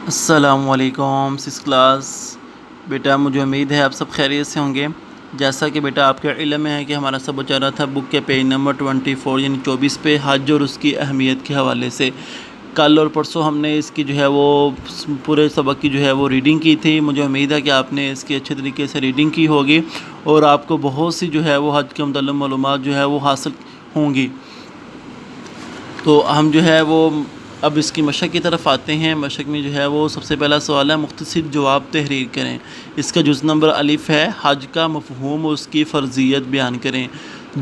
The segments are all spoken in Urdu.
السلام علیکم سکس کلاس بیٹا، مجھے امید ہے آپ سب خیریت سے ہوں گے۔ جیسا کہ بیٹا آپ کے علم میں ہے کہ ہمارا سبق چل رہا تھا بک کے پیج نمبر 24 یعنی 24 پہ حج اور اس کی اہمیت کے حوالے سے۔ کل اور پرسوں ہم نے اس کی جو ہے وہ پورے سبق کی جو ہے وہ ریڈنگ کی تھی۔ مجھے امید ہے کہ آپ نے اس کی اچھے طریقے سے ریڈنگ کی ہوگی اور آپ کو بہت سی جو ہے وہ حج کے متعلق معلومات جو ہے وہ حاصل ہوں گی۔ تو ہم جو ہے وہ اب اس کی مشق کی طرف آتے ہیں۔ مشق میں جو ہے وہ سب سے پہلا سوال ہے مختصر جواب تحریر کریں۔ اس کا جز نمبر الف ہے، حج کا مفہوم اور اس کی فرضیت بیان کریں۔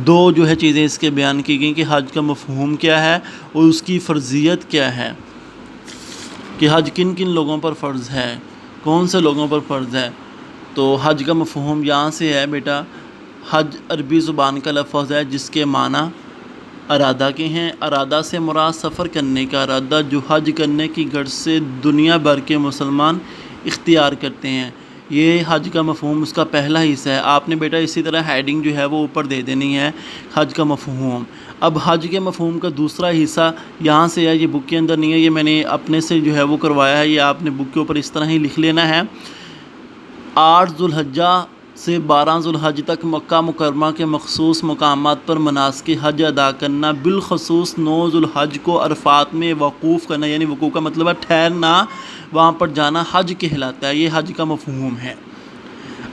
دو جو ہے چیزیں اس کے بیان کی گئیں کہ حج کا مفہوم کیا ہے اور اس کی فرضیت کیا ہے، کہ حج کن کن لوگوں پر فرض ہے، کون سے لوگوں پر فرض ہے۔ تو حج کا مفہوم یہاں سے ہے بیٹا، حج عربی زبان کا لفظ ہے جس کے معنی ارادہ کے ہیں۔ ارادہ سے مراد سفر کرنے کا ارادہ جو حج کرنے کی غرض سے دنیا بھر کے مسلمان اختیار کرتے ہیں۔ یہ حج کا مفہوم اس کا پہلا حصہ ہے۔ آپ نے بیٹا اسی طرح ہیڈنگ جو ہے وہ اوپر دے دینی ہے، حج کا مفہوم۔ اب حج کے مفہوم کا دوسرا حصہ یہاں سے ہے، یہ بک کے اندر نہیں ہے، یہ میں نے اپنے سے جو ہے وہ کروایا ہے، یہ آپ نے بک کے اوپر اس طرح ہی لکھ لینا ہے۔ 8 ذو الحجہ سے 12 ذو الحج تک مکہ مکرمہ کے مخصوص مقامات پر مناسک حج ادا کرنا، بالخصوص 9 ذو الحج کو عرفات میں وقوف کرنا، یعنی وقوف کا مطلب ہے ٹھہرنا، وہاں پر جانا حج کہلاتا ہے۔ یہ حج کا مفہوم ہے۔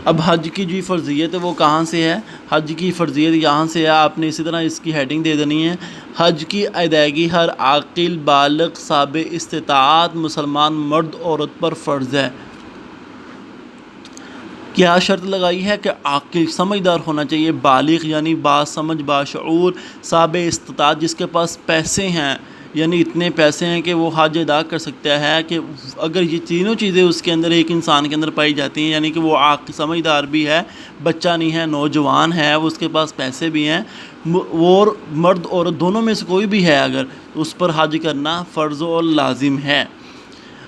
اب حج کی جو فرضیت ہے وہ کہاں سے ہے؟ حج کی فرضیت یہاں سے ہے، آپ نے اسی طرح اس کی ہیڈنگ دے دینی ہے، حج کی ادائیگی ہر عاقل بالغ صاحب استطاعت مسلمان مرد عورت پر فرض ہے۔ کیا شرط لگائی ہے کہ عاقل سمجھدار ہونا چاہیے، بالغ یعنی باسمجھ باشعور، صاحب استطاعت جس کے پاس پیسے ہیں، یعنی اتنے پیسے ہیں کہ وہ حج ادا کر سکتا ہے، کہ اگر یہ تینوں چیزیں اس کے اندر ایک انسان کے اندر پائی جاتی ہیں، یعنی کہ وہ عاقل سمجھدار بھی ہے، بچہ نہیں ہے، نوجوان ہے، وہ اس کے پاس پیسے بھی ہیں، اور مرد عورت دونوں میں سے کوئی بھی ہے اگر، اس پر حج کرنا فرض اور لازم ہے۔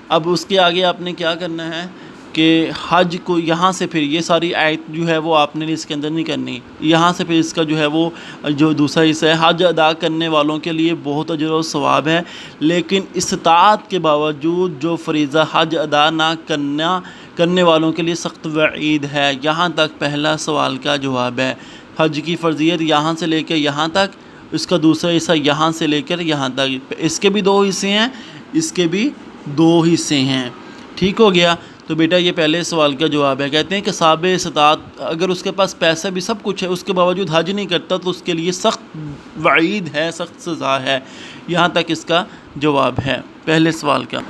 اب اس کے آگے آپ نے کیا کرنا ہے کہ حج کو یہاں سے پھر یہ ساری آیت جو ہے وہ آپ نے اس کے اندر نہیں کرنی، یہاں سے پھر اس کا جو ہے وہ جو دوسرا حصہ ہے، حج ادا کرنے والوں کے لیے بہت اجر و ثواب ہے، لیکن استطاعت کے باوجود جو فریضہ حج ادا نہ کرنے والوں کے لیے سخت وعید ہے۔ یہاں تک پہلا سوال کا جواب ہے۔ حج کی فرضیت یہاں سے لے کے یہاں تک، اس کا دوسرا حصہ یہاں سے لے کر یہاں تک، اس کے بھی 2 حصے ہیں، اس کے بھی 2 حصے ہیں۔ ٹھیک ہو گیا؟ تو بیٹا یہ پہلے سوال کا جواب ہے۔ کہتے ہیں کہ صاحب استطاعت اگر اس کے پاس پیسہ بھی سب کچھ ہے، اس کے باوجود حج نہیں کرتا تو اس کے لیے سخت وعید ہے، سخت سزا ہے۔ یہاں تک اس کا جواب ہے پہلے سوال کا۔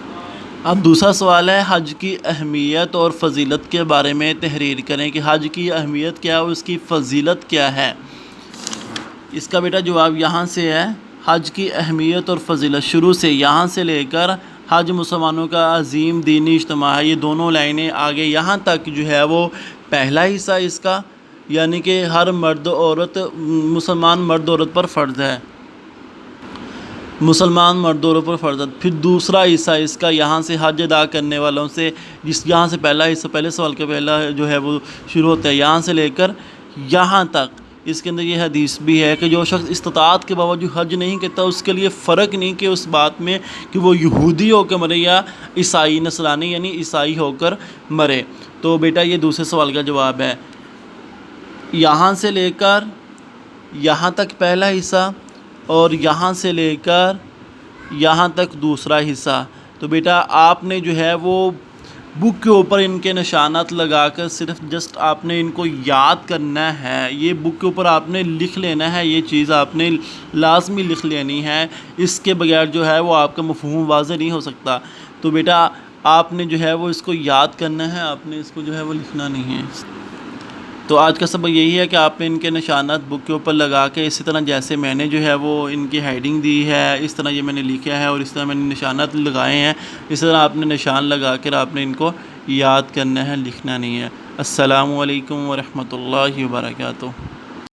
اب دوسرا سوال ہے، حج کی اہمیت اور فضیلت کے بارے میں تحریر کریں کہ حج کی اہمیت کیا ہے اور اس کی فضیلت کیا ہے۔ اس کا بیٹا جواب یہاں سے ہے، حج کی اہمیت اور فضیلت شروع سے یہاں سے لے کر حج مسلمانوں کا عظیم دینی اجتماع ہے، یہ دونوں لائنیں آگے یہاں تک جو ہے وہ پہلا حصہ اس کا، یعنی کہ ہر مرد عورت مسلمان مرد عورت پر فرض ہے، مسلمان مرد عورت پر فرض ہے۔ پھر دوسرا حصہ اس کا یہاں سے حج ادا کرنے والوں سے، یہاں سے پہلا حصہ پہلے سوال کا پہلا جو ہے وہ شروع ہوتا ہے، یہاں سے لے کر یہاں تک۔ اس کے اندر یہ حدیث بھی ہے کہ جو شخص استطاعت کے باوجود حج نہیں کرتا اس کے لیے فرق نہیں کہ اس بات میں کہ وہ یہودی ہو کر مرے یا عیسائی نصرانی یعنی عیسائی ہو کر مرے۔ تو بیٹا یہ دوسرے سوال کا جواب ہے، یہاں سے لے کر یہاں تک پہلا حصہ اور یہاں سے لے کر یہاں تک دوسرا حصہ۔ تو بیٹا آپ نے جو ہے وہ بک کے اوپر ان کے نشانات لگا کر صرف جسٹ آپ نے ان کو یاد کرنا ہے، یہ بک کے اوپر آپ نے لکھ لینا ہے، یہ چیز آپ نے لازمی لکھ لینی ہے، اس کے بغیر جو ہے وہ آپ کا مفہوم واضح نہیں ہو سکتا۔ تو بیٹا آپ نے جو ہے وہ اس کو یاد کرنا ہے، آپ نے اس کو جو ہے وہ لکھنا نہیں ہے۔ تو آج کا سبق یہی ہے کہ آپ نے ان کے نشانات بک کے اوپر لگا کے اسی طرح جیسے میں نے جو ہے وہ ان کی ہیڈنگ دی ہے، اس طرح یہ میں نے لکھا ہے اور اس طرح میں نے نشانات لگائے ہیں، اس طرح آپ نے نشان لگا کر آپ نے ان کو یاد کرنا ہے، لکھنا نہیں ہے۔ السلام علیکم ورحمۃ اللہ وبرکاتہ۔